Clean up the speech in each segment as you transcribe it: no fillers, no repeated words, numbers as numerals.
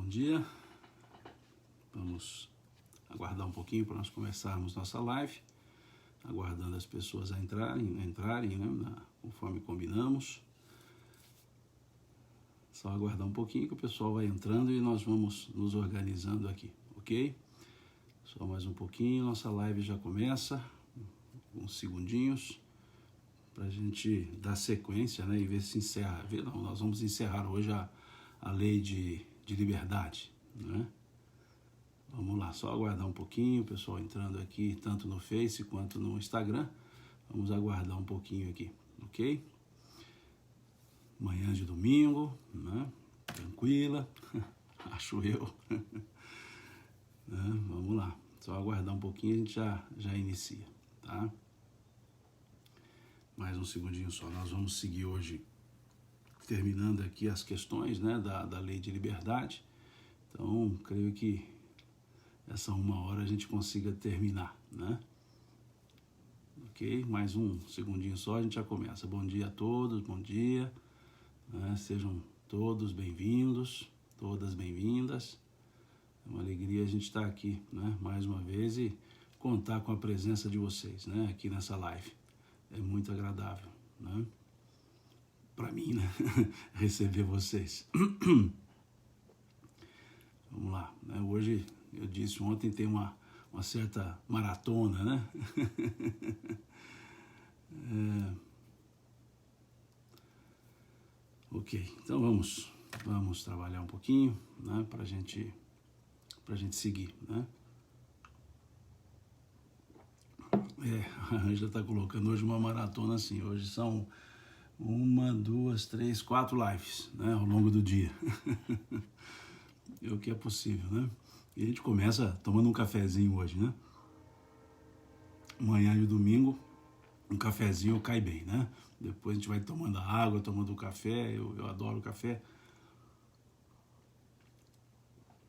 Bom dia, vamos aguardar um pouquinho para nós começarmos nossa live, aguardando as pessoas a entrarem, né, conforme combinamos. Só aguardar um pouquinho que o pessoal vai entrando e nós vamos nos organizando aqui, ok? Só mais um pouquinho, nossa live já começa, uns segundinhos, para a gente dar sequência, né, e ver se encerra. Não, nós vamos encerrar hoje a lei de liberdade, né? Vamos lá, só aguardar um pouquinho, o pessoal entrando aqui, tanto no Face quanto no Instagram. Vamos aguardar um pouquinho aqui, ok? Manhã de domingo, né? Tranquila, acho eu. Né? Vamos lá, só aguardar um pouquinho e a gente já inicia, tá? Mais um segundinho só, nós vamos seguir hoje, terminando aqui as questões, né, da lei de liberdade. Então, creio que essa 1 hora a gente consiga terminar, né? Ok? Mais um segundinho só, a gente já começa. Bom dia a todos, bom dia. Né? Sejam todos bem-vindos, todas bem-vindas. É uma alegria a gente estar aqui, né, mais uma vez e contar com a presença de vocês, né, aqui nessa live. É muito agradável, né? Para mim, né? Receber vocês. Vamos lá, né? Hoje, eu disse ontem, tem uma certa maratona, né? Ok, então vamos trabalhar um pouquinho, né? Pra gente seguir, né? A Ângela está colocando hoje uma maratona assim, hoje são 1, 2, 3, 4 lives, né, ao longo do dia. É o que é possível, né? E a gente começa tomando um cafezinho hoje, né? Manhã de domingo, um cafezinho cai bem, né? Depois a gente vai tomando água, tomando café, eu adoro café.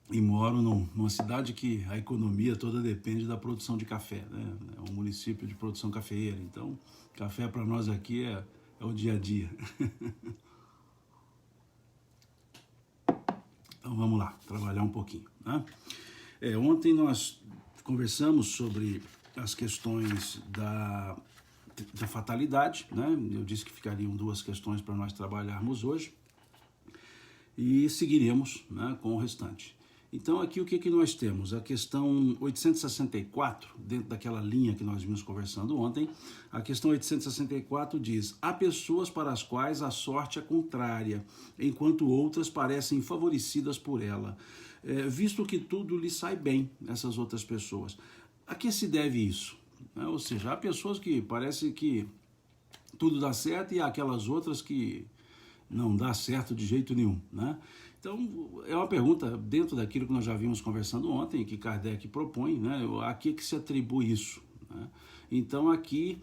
E moro numa cidade que a economia toda depende da produção de café, né? É um município de produção cafeeira, então café para nós aqui é o dia a dia. Então vamos lá, trabalhar um pouquinho, né? Ontem nós conversamos sobre as questões da fatalidade, né? Eu disse que ficariam 2 questões para nós trabalharmos hoje e seguiremos, né, com o restante. Então aqui o que nós temos? A questão 864, dentro daquela linha que nós vimos conversando ontem, a questão 864 diz: há pessoas para as quais a sorte é contrária, enquanto outras parecem favorecidas por ela, visto que tudo lhe sai bem, essas outras pessoas. A que se deve isso? Ou seja, há pessoas que parece que tudo dá certo e há aquelas outras que não dá certo de jeito nenhum, né? Então, é uma pergunta dentro daquilo que nós já vimos conversando ontem, que Kardec propõe, né? A que se atribui isso, né? Então, aqui,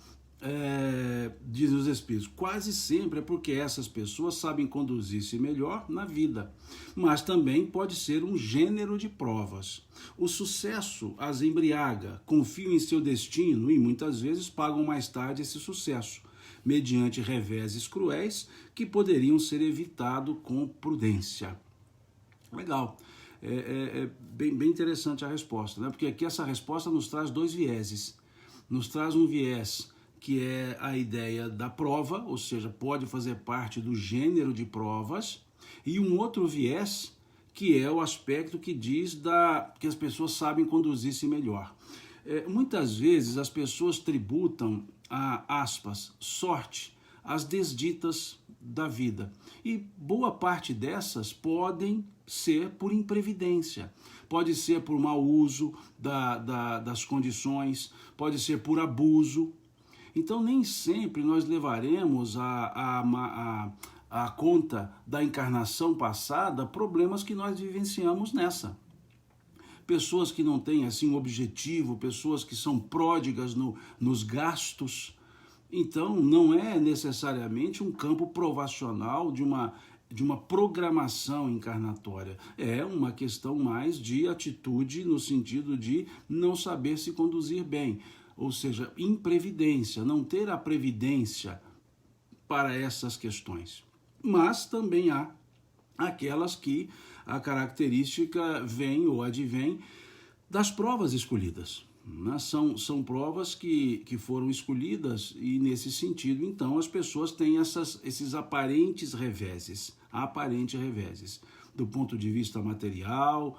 dizem os Espíritos, quase sempre é porque essas pessoas sabem conduzir-se melhor na vida, mas também pode ser um gênero de provas. O sucesso as embriaga, confiam em seu destino e muitas vezes pagam mais tarde esse sucesso, mediante reveses cruéis que poderiam ser evitados com prudência. Legal. Bem interessante a resposta, né? Porque aqui essa resposta nos traz 2 vieses. Nos traz um viés que é a ideia da prova, ou seja, pode fazer parte do gênero de provas, e um outro viés que é o aspecto que diz que as pessoas sabem conduzir-se melhor. Muitas vezes as pessoas tributam a, aspas, sorte às desditas da vida. E boa parte dessas podem ser por imprevidência, pode ser por mau uso das condições, pode ser por abuso. Então nem sempre nós levaremos a conta da encarnação passada problemas que nós vivenciamos nessa. Pessoas que não têm assim um objetivo, pessoas que são pródigas nos gastos. Então, não é necessariamente um campo provacional de uma programação encarnatória. É uma questão mais de atitude no sentido de não saber se conduzir bem. Ou seja, imprevidência, não ter a previdência para essas questões. Mas também há aquelas que a característica vem ou advém das provas escolhidas. Né? São provas que foram escolhidas e, nesse sentido, então, as pessoas têm esses aparentes reveses, do ponto de vista material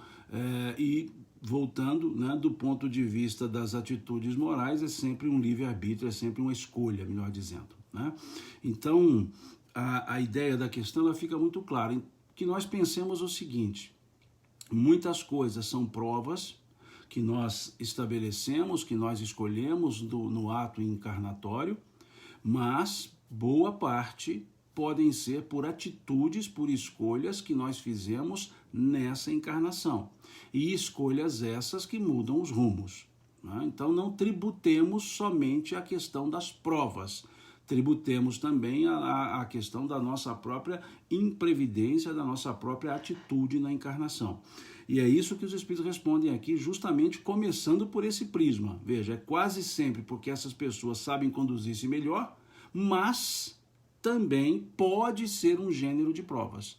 e, voltando, né, do ponto de vista das atitudes morais, é sempre um livre-arbítrio, é sempre uma escolha, melhor dizendo. Né? Então, a ideia da questão ela fica muito clara, que nós pensemos o seguinte: muitas coisas são provas que nós estabelecemos, que nós escolhemos no ato encarnatório, mas boa parte podem ser por atitudes, por escolhas que nós fizemos nessa encarnação. E escolhas essas que mudam os rumos. Né? Então não tributemos somente a questão das provas, tributemos também a questão da nossa própria imprevidência, da nossa própria atitude na encarnação. E é isso que os Espíritos respondem aqui, justamente começando por esse prisma. Veja, é quase sempre porque essas pessoas sabem conduzir-se melhor, mas também pode ser um gênero de provas.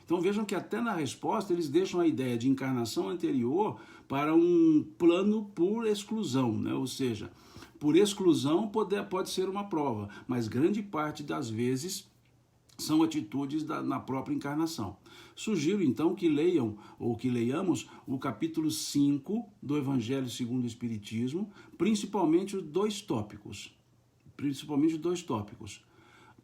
Então vejam que até na resposta eles deixam a ideia de encarnação anterior para um plano por exclusão, né? Ou seja, por exclusão pode ser uma prova, mas grande parte das vezes são atitudes na própria encarnação. Sugiro então que leiam ou que leiamos o capítulo 5 do Evangelho segundo o Espiritismo, principalmente os dois tópicos.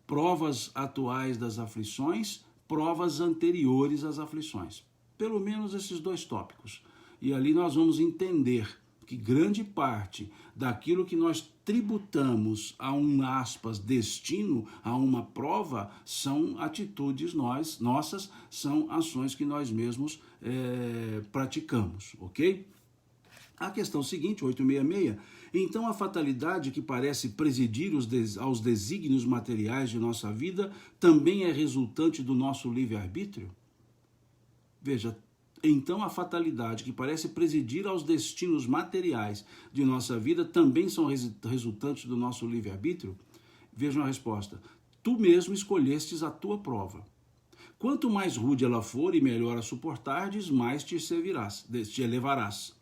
Provas atuais das aflições, provas anteriores às aflições. Pelo menos esses dois tópicos. E ali nós vamos entender que grande parte daquilo que nós tributamos a um, aspas, destino, a uma prova, são atitudes nossas, são ações que nós mesmos praticamos, ok? A questão seguinte, 866, então a fatalidade que parece presidir aos desígnios materiais de nossa vida também é resultante do nosso livre-arbítrio? Veja, então a fatalidade que parece presidir aos destinos materiais de nossa vida também são resultantes do nosso livre-arbítrio? Vejam a resposta. Tu mesmo escolhestes a tua prova. Quanto mais rude ela for e melhor a suportardes, mais te elevarás.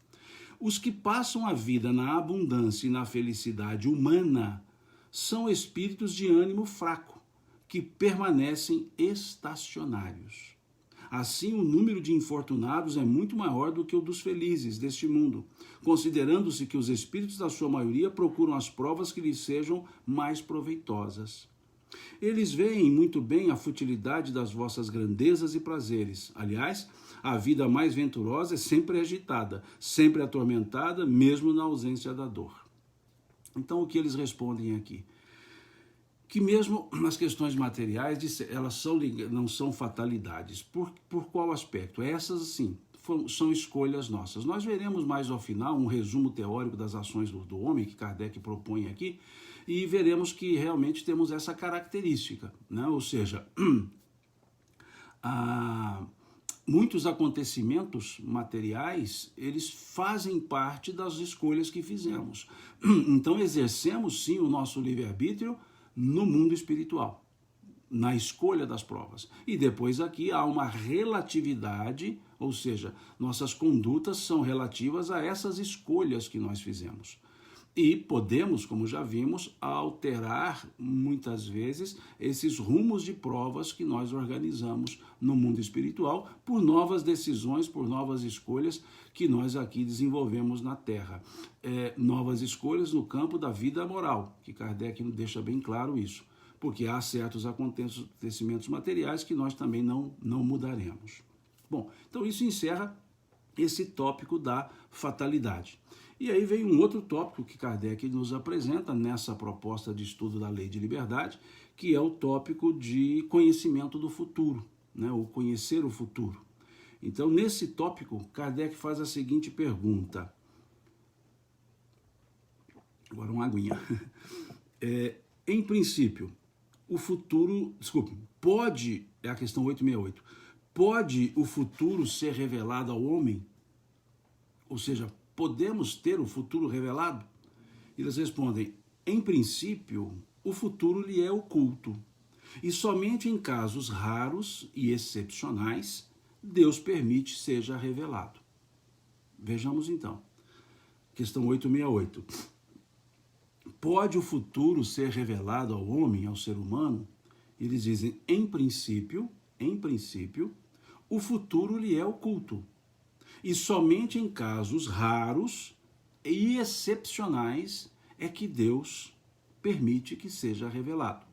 Os que passam a vida na abundância e na felicidade humana são espíritos de ânimo fraco, que permanecem estacionários. Assim, o número de infortunados é muito maior do que o dos felizes deste mundo, considerando-se que os espíritos da sua maioria procuram as provas que lhes sejam mais proveitosas. Eles veem muito bem a futilidade das vossas grandezas e prazeres. Aliás, a vida mais venturosa é sempre agitada, sempre atormentada, mesmo na ausência da dor. Então, o que eles respondem aqui? Que mesmo nas questões materiais, elas não são fatalidades. Por qual aspecto? Essas, sim, são escolhas nossas. Nós veremos mais ao final um resumo teórico das ações do homem, que Kardec propõe aqui, e veremos que realmente temos essa característica, né? Ou seja, muitos acontecimentos materiais, eles fazem parte das escolhas que fizemos. Então, exercemos, sim, o nosso livre-arbítrio no mundo espiritual, na escolha das provas. E depois aqui há uma relatividade, ou seja, nossas condutas são relativas a essas escolhas que nós fizemos. E podemos, como já vimos, alterar muitas vezes esses rumos de provas que nós organizamos no mundo espiritual por novas decisões, por novas escolhas que nós aqui desenvolvemos na Terra. Novas escolhas no campo da vida moral, que Kardec deixa bem claro isso, porque há certos acontecimentos materiais que nós também não mudaremos. Bom, então isso encerra esse tópico da fatalidade. E aí vem um outro tópico que Kardec nos apresenta nessa proposta de estudo da Lei de Liberdade, que é o tópico de conhecimento do futuro, né? O conhecer o futuro. Então, nesse tópico, Kardec faz a seguinte pergunta. Agora uma aguinha. Em princípio, o futuro... Pode... É a questão 868. Pode o futuro ser revelado ao homem? Ou seja, podemos ter o futuro revelado? Eles respondem, em princípio, o futuro lhe é oculto. E somente em casos raros e excepcionais, Deus permite seja revelado. Vejamos então. Questão 868. Pode o futuro ser revelado ao homem, ao ser humano? Eles dizem, em princípio, o futuro lhe é oculto. E somente em casos raros e excepcionais é que Deus permite que seja revelado.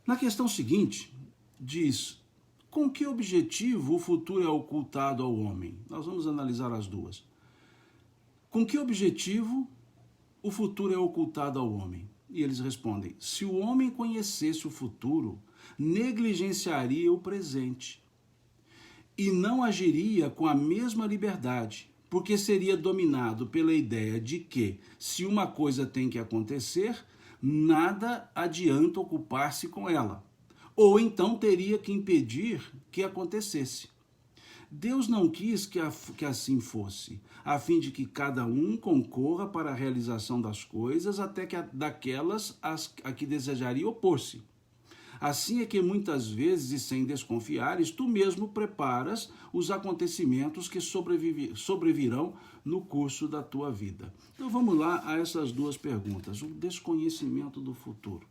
Na questão seguinte, diz, com que objetivo o futuro é ocultado ao homem? Nós vamos analisar as duas. Com que objetivo o futuro é ocultado ao homem? E eles respondem, se o homem conhecesse o futuro, negligenciaria o presente e não agiria com a mesma liberdade, porque seria dominado pela ideia de que, se uma coisa tem que acontecer, nada adianta ocupar-se com ela, ou então teria que impedir que acontecesse. Deus não quis que assim fosse, a fim de que cada um concorra para a realização das coisas, até que daquelas a que desejaria opor-se. Assim é que muitas vezes, e sem desconfiares, tu mesmo preparas os acontecimentos que sobrevirão no curso da tua vida. Então vamos lá a essas duas perguntas. O desconhecimento do futuro.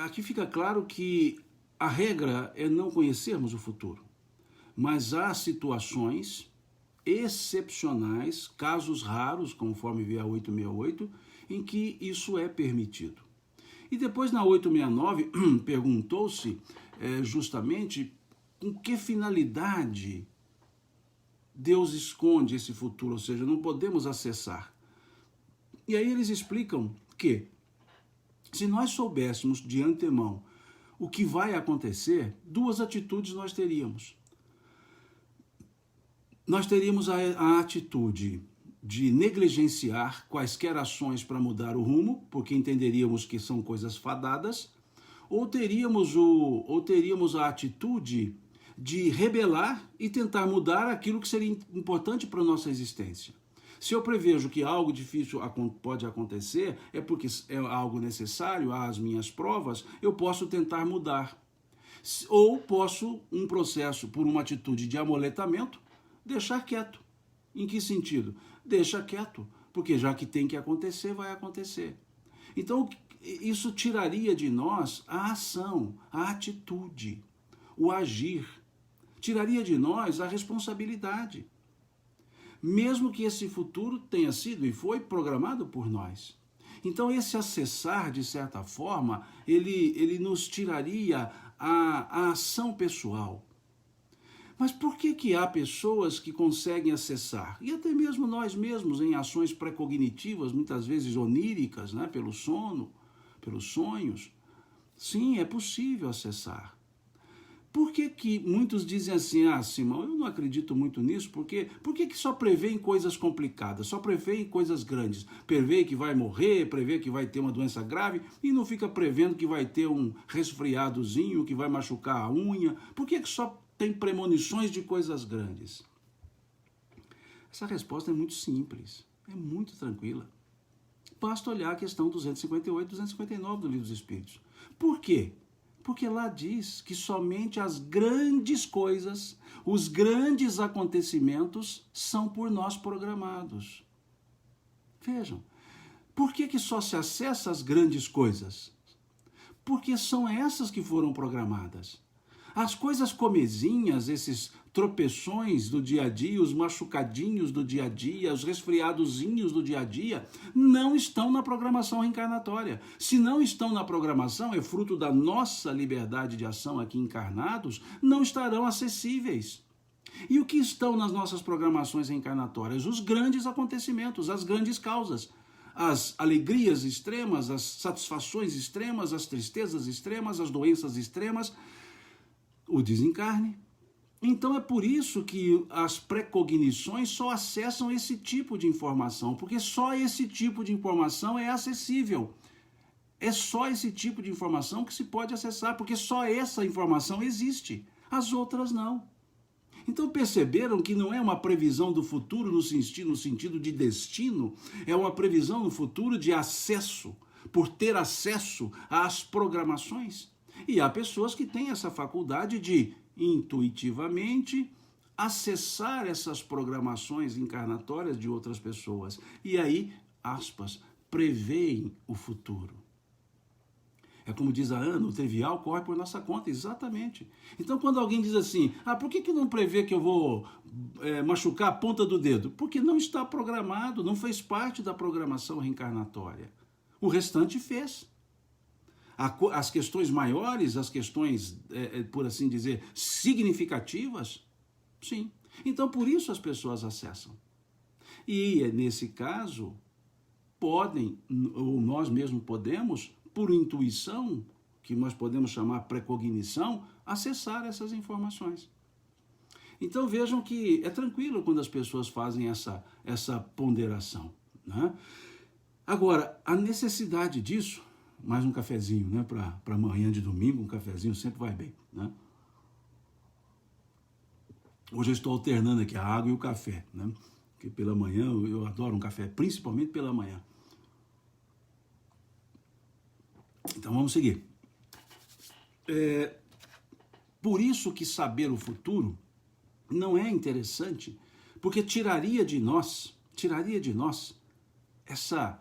Aqui fica claro que a regra é não conhecermos o futuro, mas há situações excepcionais, casos raros, conforme vê a 868, em que isso é permitido. E depois na 869 perguntou-se justamente com que finalidade Deus esconde esse futuro, ou seja, não podemos acessar. E aí eles explicam que se nós soubéssemos de antemão o que vai acontecer, duas atitudes nós teríamos. Nós teríamos a atitude de negligenciar quaisquer ações para mudar o rumo, porque entenderíamos que são coisas fadadas, ou teríamos a atitude de rebelar e tentar mudar aquilo que seria importante para a nossa existência. Se eu prevejo que algo difícil pode acontecer, é porque é algo necessário, há as minhas provas, eu posso tentar mudar. Ou posso, um processo, por uma atitude de amoletamento, deixar quieto. Em que sentido? Deixa quieto, porque já que tem que acontecer, vai acontecer. Então, isso tiraria de nós a ação, a atitude, o agir. Tiraria de nós a responsabilidade. Mesmo que esse futuro tenha sido e foi programado por nós. Então, esse acessar, de certa forma, ele nos tiraria a ação pessoal. Mas por que há pessoas que conseguem acessar? E até mesmo nós mesmos, em ações pré-cognitivas, muitas vezes oníricas, né, pelo sono, pelos sonhos. Sim, é possível acessar. Por que muitos dizem assim, Simão, eu não acredito muito nisso, por que só prevê em coisas complicadas, só prevê em coisas grandes? Prevê que vai morrer, prevê que vai ter uma doença grave e não fica prevendo que vai ter um resfriadozinho, que vai machucar a unha? Por que só tem premonições de coisas grandes? Essa resposta é muito simples, é muito tranquila. Basta olhar a questão 258 e 259 do Livro dos Espíritos. Por quê? Porque lá diz que somente as grandes coisas, os grandes acontecimentos são por nós programados. Vejam, por que só se acessa as grandes coisas? Porque são essas que foram programadas. As coisas comezinhas, esses tropeções do dia a dia, os machucadinhos do dia a dia, os resfriadozinhos do dia a dia, não estão na programação reencarnatória. Se não estão na programação, é fruto da nossa liberdade de ação aqui encarnados, não estarão acessíveis. E o que estão nas nossas programações reencarnatórias? Os grandes acontecimentos, as grandes causas. As alegrias extremas, as satisfações extremas, as tristezas extremas, as doenças extremas, o desencarne. Então é por isso que as precognições só acessam esse tipo de informação, porque só esse tipo de informação é acessível. É só esse tipo de informação que se pode acessar, porque só essa informação existe, as outras não. Então perceberam que não é uma previsão do futuro no sentido de destino, é uma previsão no futuro de acesso. por ter acesso às programações. E há pessoas que têm essa faculdade de, intuitivamente, acessar essas programações encarnatórias de outras pessoas. E aí, aspas, preveem o futuro. É como diz a Ana, o trivial corre por nossa conta, exatamente. Então, quando alguém diz assim, por que não prevê que eu vou machucar a ponta do dedo? Porque não está programado, não fez parte da programação reencarnatória. O restante fez. As questões maiores, as questões, por assim dizer, significativas, sim. Então, por isso as pessoas acessam. E, nesse caso, podem, ou nós mesmos podemos, por intuição, que nós podemos chamar precognição, acessar essas informações. Então vejam que é tranquilo quando as pessoas fazem essa ponderação, né? Agora, a necessidade disso, mais um cafezinho, né, para amanhã de domingo, um cafezinho sempre vai bem, né? Hoje eu estou alternando aqui a água e o café, né? Porque pela manhã eu adoro um café, principalmente pela manhã. Então vamos seguir. Por isso que saber o futuro não é interessante, porque tiraria de nós essa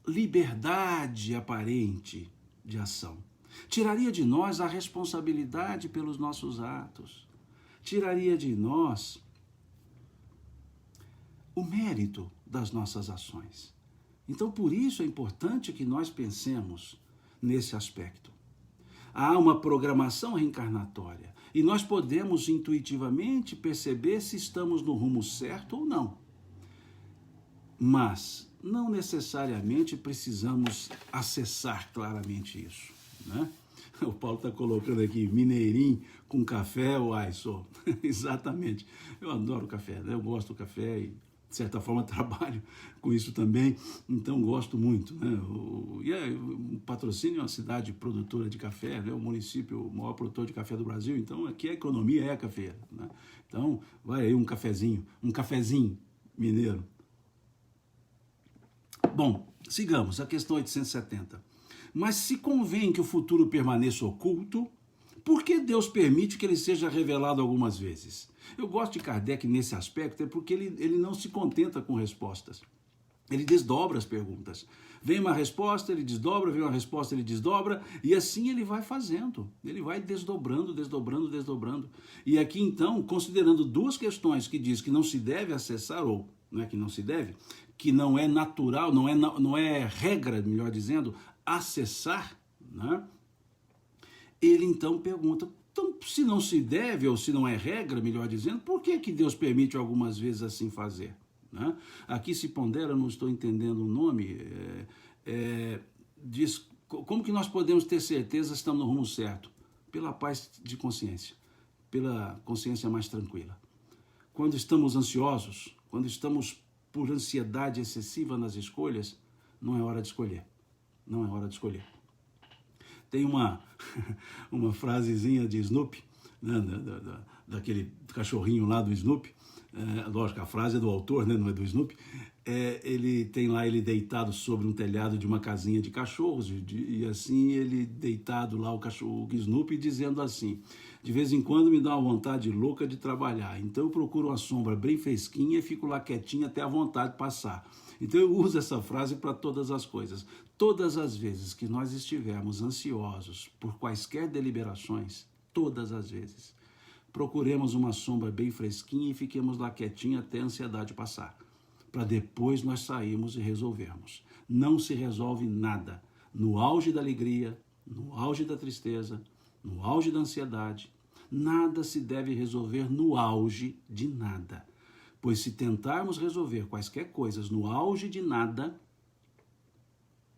liberdade aparente de ação. Tiraria de nós a responsabilidade pelos nossos atos. Tiraria de nós o mérito das nossas ações. Então, por isso é importante que nós pensemos nesse aspecto. Há uma programação reencarnatória e nós podemos intuitivamente perceber se estamos no rumo certo ou não. Mas não necessariamente precisamos acessar claramente isso, né? O Paulo está colocando aqui, mineirinho com café, uai, sou. Exatamente. Eu adoro café, né? Eu gosto do café e, de certa forma, trabalho com isso também, então gosto muito, né? O Patrocínio é uma cidade produtora de café, né? O município, o maior produtor de café do Brasil, então aqui a economia é a cafeira, né? Então, vai aí um cafezinho mineiro. Bom, sigamos, a questão 870. Mas se convém que o futuro permaneça oculto, por que Deus permite que ele seja revelado algumas vezes? Eu gosto de Kardec nesse aspecto, é porque ele não se contenta com respostas. Ele desdobra as perguntas. Vem uma resposta, ele desdobra, vem uma resposta, ele desdobra, e assim ele vai fazendo. Ele vai desdobrando. E aqui, então, considerando duas questões que diz que não se deve acessar, ou não é que não se deve, que não é natural, não é regra, melhor dizendo, acessar, né? Ele então pergunta, então, se não se deve, ou se não é regra, melhor dizendo, por que Deus permite algumas vezes assim fazer? Né? Aqui se pondera, não estou entendendo o nome, diz, como que nós podemos ter certeza que estamos no rumo certo? Pela paz de consciência, pela consciência mais tranquila. Quando estamos ansiosos, quando estamos por ansiedade excessiva nas escolhas, não é hora de escolher. Não é hora de escolher. Tem uma frasezinha de Snoopy, né, daquele cachorrinho lá do Snoopy. Lógico, a frase é do autor, né, não é do Snoopy. Ele tem lá ele deitado sobre um telhado de uma casinha de cachorros, e assim ele deitado lá, o Snoopy, dizendo assim, de vez em quando me dá uma vontade louca de trabalhar, então eu procuro uma sombra bem fresquinha e fico lá quietinho até a vontade passar. Então eu uso essa frase para todas as coisas. Todas as vezes que nós estivermos ansiosos por quaisquer deliberações, todas as vezes, procuremos uma sombra bem fresquinha e fiquemos lá quietinho até a ansiedade passar, para depois nós sairmos e resolvermos. Não se resolve nada no auge da alegria, no auge da tristeza, no auge da ansiedade. Nada se deve resolver no auge de nada. Pois se tentarmos resolver quaisquer coisas no auge de nada,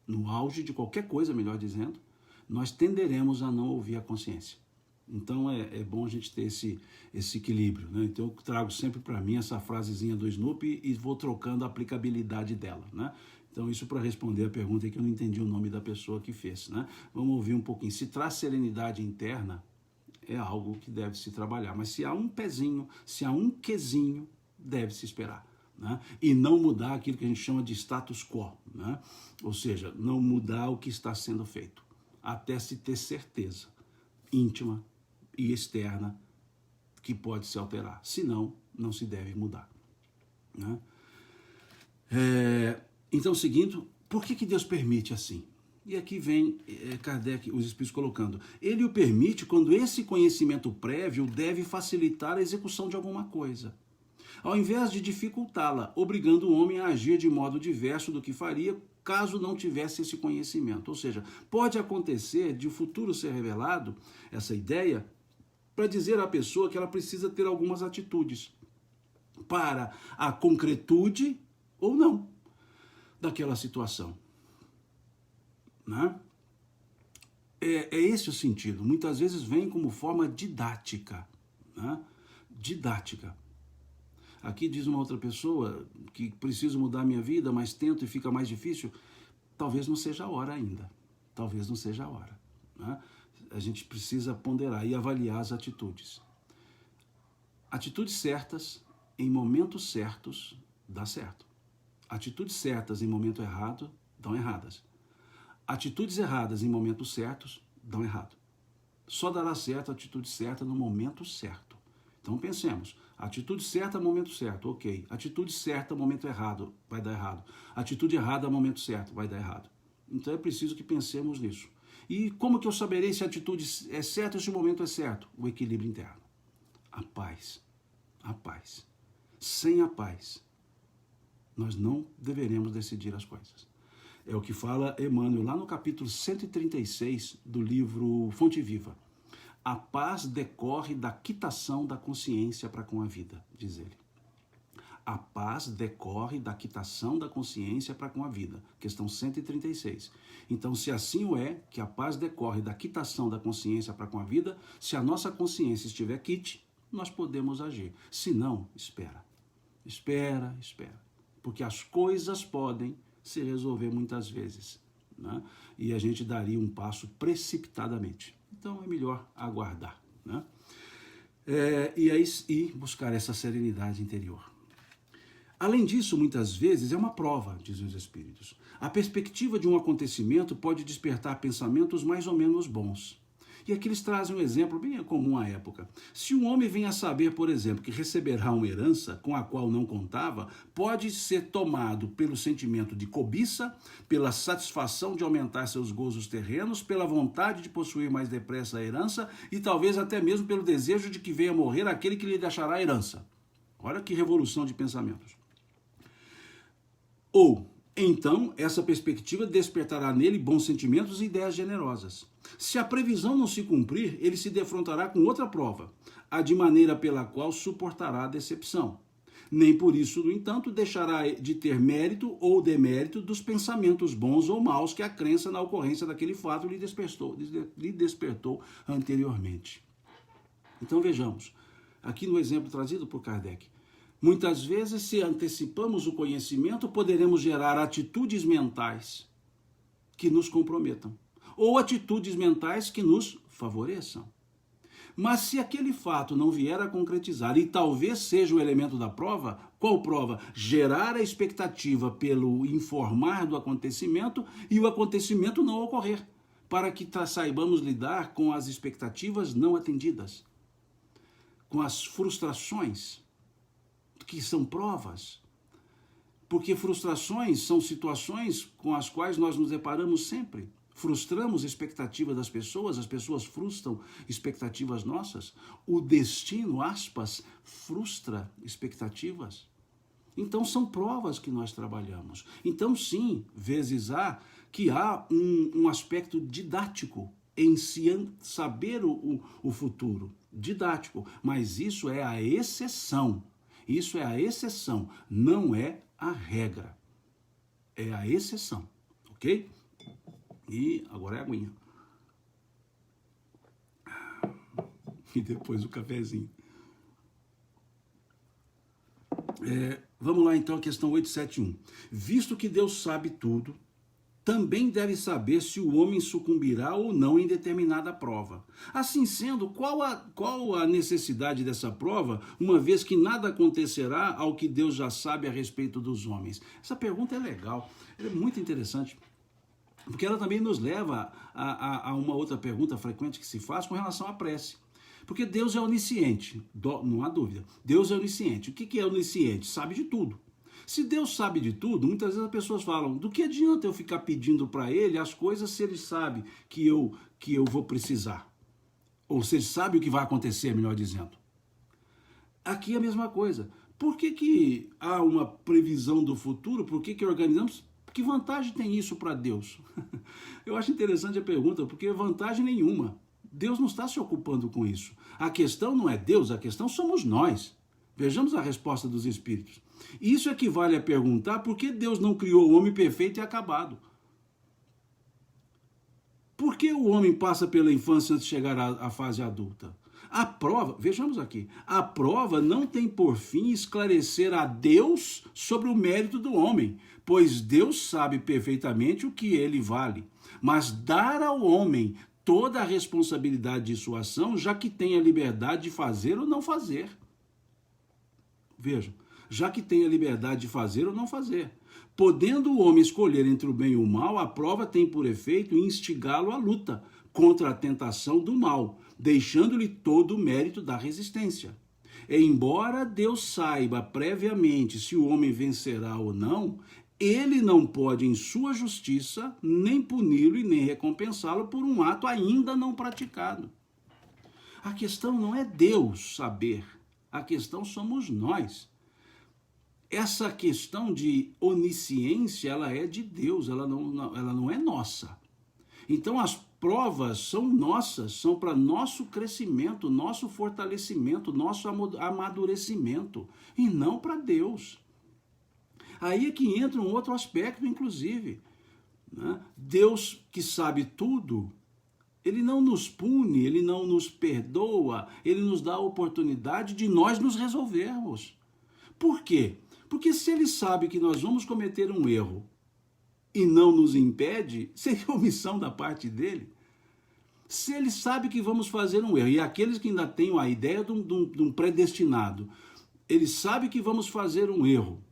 no auge de qualquer coisa, melhor dizendo, nós tenderemos a não ouvir a consciência. Então é bom a gente ter esse equilíbrio, né? Então eu trago sempre para mim essa frasezinha do Snoopy e vou trocando a aplicabilidade dela, né? Então isso para responder a pergunta que eu não entendi o nome da pessoa que fez, né? Vamos ouvir um pouquinho. Se traz serenidade interna, é algo que deve se trabalhar. Mas se há um pezinho, se há um quezinho, deve-se esperar. né? E não mudar aquilo que a gente chama de status quo, né? Ou seja, não mudar o que está sendo feito, até se ter certeza íntima e externa que pode se alterar. Senão, não se deve mudar, né? Então, seguindo, por que Deus permite assim? E aqui vem Kardec, os Espíritos colocando, ele o permite quando esse conhecimento prévio deve facilitar a execução de alguma coisa, ao invés de dificultá-la, obrigando o homem a agir de modo diverso do que faria caso não tivesse esse conhecimento. Ou seja, pode acontecer de o futuro ser revelado, essa ideia, para dizer à pessoa que ela precisa ter algumas atitudes para a concretude ou não daquela situação, né? É esse o sentido. Muitas vezes vem como forma didática, né? Didática. Aqui diz uma outra pessoa que preciso mudar minha vida, mas tento e fica mais difícil. Talvez não seja a hora ainda. Talvez não seja a hora, né? A gente precisa ponderar e avaliar as atitudes. Atitudes certas em momentos certos dá certo. Atitudes certas em momento errado dão erradas. Atitudes erradas em momentos certos dão errado. Só dará certo a atitude certa no momento certo. Então pensemos, atitude certa no momento certo, ok. Atitude certa no momento errado, vai dar errado. Atitude errada no momento certo, vai dar errado. Então é preciso que pensemos nisso. E como que eu saberei se a atitude é certa ou se o momento é certo? O equilíbrio interno. A paz. A paz. Sem a paz, nós não deveremos decidir as coisas. É o que fala Emmanuel lá no capítulo 136 do livro Fonte Viva. A paz decorre da quitação da consciência para com a vida, diz ele. A paz decorre da quitação da consciência para com a vida. Questão 136. Então, se assim o é, que a paz decorre da quitação da consciência para com a vida, se a nossa consciência estiver quite, nós podemos agir. Se não, espera. Espera, espera. Porque as coisas podem se resolver muitas vezes, né? E a gente daria um passo precipitadamente. Então, é melhor aguardar, né? E buscar essa serenidade interior. Além disso, muitas vezes é uma prova, dizem os Espíritos. A perspectiva de um acontecimento pode despertar pensamentos mais ou menos bons. E aqui eles trazem um exemplo bem comum à época. Se um homem vem a saber, por exemplo, que receberá uma herança com a qual não contava, pode ser tomado pelo sentimento de cobiça, pela satisfação de aumentar seus gozos terrenos, pela vontade de possuir mais depressa a herança e talvez até mesmo pelo desejo de que venha morrer aquele que lhe deixará a herança. Olha que revolução de pensamentos. Ou, então, essa perspectiva despertará nele bons sentimentos e ideias generosas. Se a previsão não se cumprir, ele se defrontará com outra prova, a de maneira pela qual suportará a decepção. Nem por isso, no entanto, deixará de ter mérito ou demérito dos pensamentos bons ou maus que a crença na ocorrência daquele fato lhe despertou anteriormente. Então vejamos, aqui no exemplo trazido por Kardec, muitas vezes, se antecipamos o conhecimento, poderemos gerar atitudes mentais que nos comprometam, ou atitudes mentais que nos favoreçam. Mas se aquele fato não vier a concretizar, e talvez seja o elemento da prova, qual prova? Gerar a expectativa pelo informar do acontecimento e o acontecimento não ocorrer, para que saibamos lidar com as expectativas não atendidas, com as frustrações, que são provas, porque frustrações são situações com as quais nós nos deparamos sempre. Frustramos a expectativa das pessoas, as pessoas frustram expectativas nossas, o destino, aspas, frustra expectativas. Então são provas que nós trabalhamos. Então sim, vezes que há um aspecto didático em se saber o futuro, didático, mas isso é a exceção. Isso é a exceção, não é a regra. É a exceção, ok? E agora é a aguinha. E depois o cafezinho. Vamos lá então, a questão 871. Visto que Deus sabe tudo, também deve saber se o homem sucumbirá ou não em determinada prova. Assim sendo, qual a necessidade dessa prova, uma vez que nada acontecerá ao que Deus já sabe a respeito dos homens? Essa pergunta é legal, é muito interessante, porque ela também nos leva a uma outra pergunta frequente que se faz com relação à prece. Porque Deus é onisciente, não há dúvida. Deus é onisciente. O que é onisciente? Sabe de tudo. Se Deus sabe de tudo, muitas vezes as pessoas falam, do que adianta eu ficar pedindo para Ele as coisas se Ele sabe que eu vou precisar? Ou se Ele sabe o que vai acontecer, melhor dizendo. Aqui é a mesma coisa. Por que há uma previsão do futuro? Por que organizamos? Que vantagem tem isso para Deus? Eu acho interessante a pergunta, porque vantagem nenhuma. Deus não está se ocupando com isso. A questão não é Deus, a questão somos nós. Vejamos a resposta dos Espíritos. Isso equivale a perguntar por que Deus não criou o homem perfeito e acabado. Por que o homem passa pela infância antes de chegar à fase adulta? A prova, vejamos aqui, a prova não tem por fim esclarecer a Deus sobre o mérito do homem, pois Deus sabe perfeitamente o que ele vale, mas dar ao homem toda a responsabilidade de sua ação, já que tem a liberdade de fazer ou não fazer. Vejam, já que tem a liberdade de fazer ou não fazer. Podendo o homem escolher entre o bem e o mal, a prova tem por efeito instigá-lo à luta contra a tentação do mal, deixando-lhe todo o mérito da resistência. E embora Deus saiba previamente se o homem vencerá ou não, ele não pode, em sua justiça, nem puni-lo e nem recompensá-lo por um ato ainda não praticado. A questão não é Deus saber, a questão somos nós. Essa questão de onisciência, ela é de Deus, ela não é nossa. Então as provas são nossas, são para nosso crescimento, nosso fortalecimento, nosso amadurecimento, e não para Deus. Aí é que entra um outro aspecto, inclusive. Né? Deus que sabe tudo, ele não nos pune, ele não nos perdoa, ele nos dá a oportunidade de nós nos resolvermos. Por quê? Porque se ele sabe que nós vamos cometer um erro e não nos impede, seria omissão da parte dele. Se ele sabe que vamos fazer um erro, e aqueles que ainda têm a ideia de um predestinado, ele sabe que vamos fazer um erro,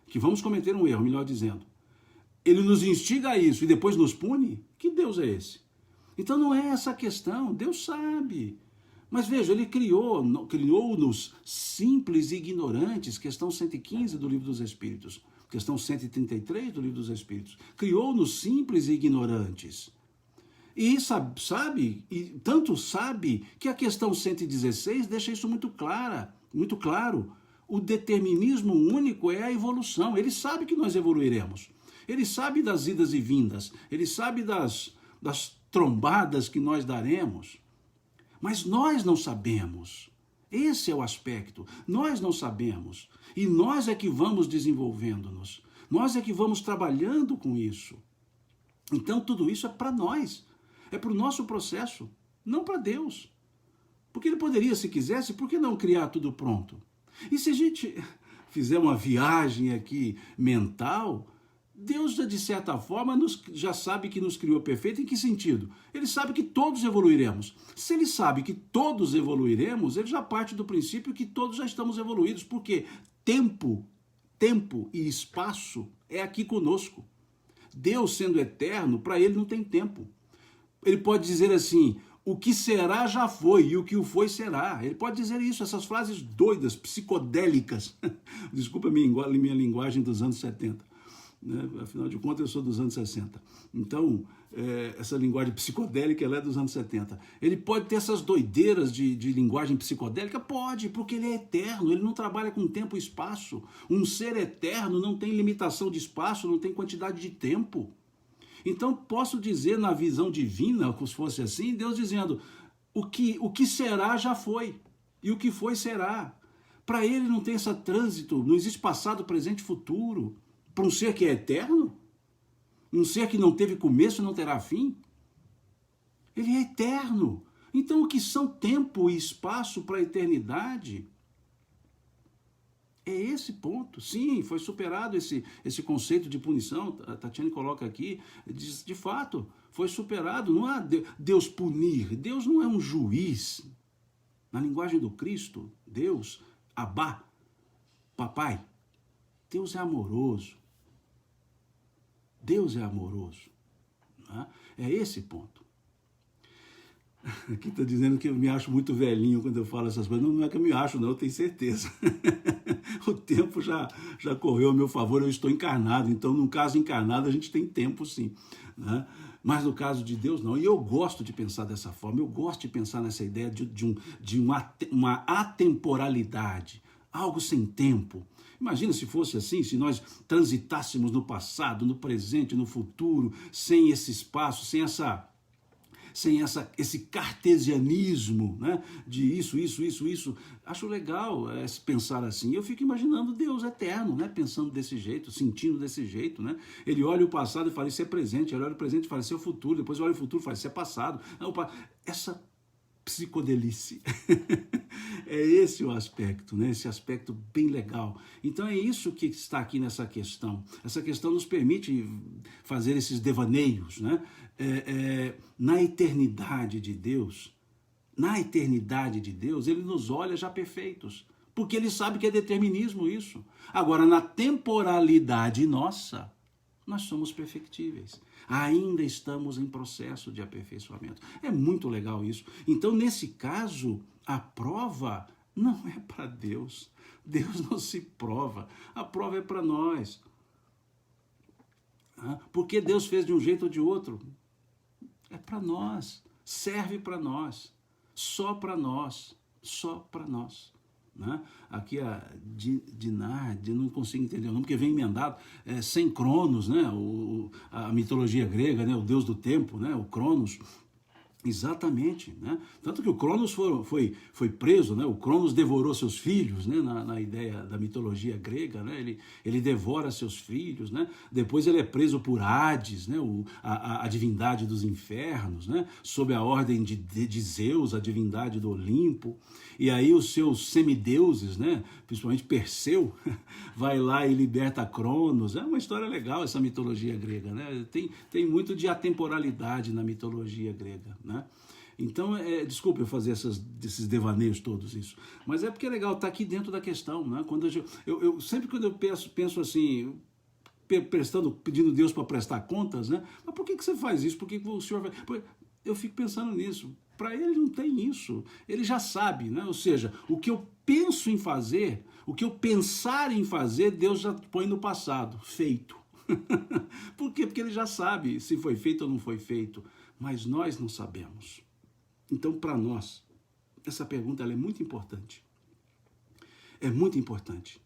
que vamos cometer um erro, melhor dizendo, ele nos instiga a isso e depois nos pune? Que Deus é esse? Então não é essa a questão, Deus sabe. Mas veja, ele criou-nos simples e ignorantes, questão 115 do Livro dos Espíritos, questão 133 do Livro dos Espíritos. Criou-nos simples e ignorantes. E tanto sabe, que a questão 116 deixa isso muito claro. O determinismo único é a evolução. Ele sabe que nós evoluiremos. Ele sabe das idas e vindas. Ele sabe das trombadas que nós daremos. Mas nós não sabemos. Esse é o aspecto. Nós não sabemos. E nós é que vamos desenvolvendo-nos. Nós é que vamos trabalhando com isso. Então tudo isso é para nós. É para o nosso processo, não para Deus. Porque ele poderia, se quisesse, por que não criar tudo pronto? E se a gente fizer uma viagem aqui mental, Deus, de certa forma, já sabe que nos criou perfeito. Em que sentido? Ele sabe que todos evoluiremos. Se ele sabe que todos evoluiremos, ele já parte do princípio que todos já estamos evoluídos. Porque tempo e espaço é aqui conosco. Deus, sendo eterno, para ele não tem tempo. Ele pode dizer assim, o que será já foi e o que o foi será. Ele pode dizer isso, essas frases doidas, psicodélicas. Desculpa a minha linguagem dos anos 70. Né? Afinal de contas, eu sou dos anos 60. Então, essa linguagem psicodélica ela é dos anos 70. Ele pode ter essas doideiras de linguagem psicodélica? Pode, porque ele é eterno, ele não trabalha com tempo e espaço. Um ser eterno não tem limitação de espaço, não tem quantidade de tempo. Então, posso dizer na visão divina, como se fosse assim, Deus dizendo, o que será já foi, e o que foi será. Para ele não tem esse trânsito, não existe passado, presente e futuro. Para um ser que é eterno, um ser que não teve começo e não terá fim, ele é eterno. Então, o que são tempo e espaço para a eternidade? É esse ponto. Sim, foi superado esse conceito de punição. A Tatiane coloca aqui, diz, de fato, foi superado. Não há Deus punir. Deus não é um juiz. Na linguagem do Cristo, Deus, Abá, papai, Deus é amoroso. Deus é amoroso. Né? É esse ponto. Aqui está dizendo que eu me acho muito velhinho quando eu falo essas coisas. Não, não é que eu me acho, não, eu tenho certeza. O tempo já correu a meu favor, eu estou encarnado. Então, num caso encarnado, a gente tem tempo, sim. Né? Mas no caso de Deus, não. E eu gosto de pensar dessa forma. Eu gosto de pensar nessa ideia de uma atemporalidade. Algo sem tempo. Imagina se fosse assim, se nós transitássemos no passado, no presente, no futuro, sem esse espaço, sem esse cartesianismo, né, de isso. Acho legal pensar assim. Eu fico imaginando Deus eterno, né, pensando desse jeito, sentindo desse jeito. Né? Ele olha o passado e fala, isso é presente. Ele olha o presente e fala, isso é o futuro. Depois olha o futuro e fala, isso é passado. Essa psicodelice. É esse o aspecto, né? Esse aspecto bem legal. Então é isso que está aqui nessa questão. Essa questão nos permite fazer esses devaneios, né? Na eternidade de Deus, ele nos olha já perfeitos, porque ele sabe que é determinismo isso. Agora, na temporalidade nossa, nós somos perfectíveis. Ainda estamos em processo de aperfeiçoamento. É muito legal isso. Então, nesse caso, a prova não é para Deus. Deus não se prova. A prova é para nós. Porque Deus fez de um jeito ou de outro? É para nós. Serve para nós. Só para nós. Só para nós. Né? Aqui a Dinard, não consigo entender o nome, porque vem emendado, sem Cronos, né? A mitologia grega, né? O deus do tempo, né? O Cronos. Exatamente, né? Tanto que o Cronos foi preso, né? O Cronos devorou seus filhos, né? Na ideia da mitologia grega, né? Ele devora seus filhos, né? Depois ele é preso por Hades, né? A divindade dos infernos, né? Sob a ordem de Zeus, a divindade do Olimpo. E aí os seus semideuses, né? Principalmente Perseu, vai lá e liberta Cronos. É uma história legal essa mitologia grega, né? Tem muito de atemporalidade na mitologia grega, né? Então, desculpa eu fazer esses devaneios todos isso, mas é porque é legal estar aqui dentro da questão, né? Quando sempre quando eu penso assim, pedindo Deus para prestar contas, né? Mas por que você faz isso? Por que o senhor vai? Eu fico pensando nisso. Para ele não tem isso. Ele já sabe, né? Ou seja, o que eu penso em fazer, o que eu pensar em fazer, Deus já põe no passado, feito. Por quê? Porque ele já sabe se foi feito ou não foi feito. Mas nós não sabemos. Então, para nós, essa pergunta ela é muito importante. É muito importante.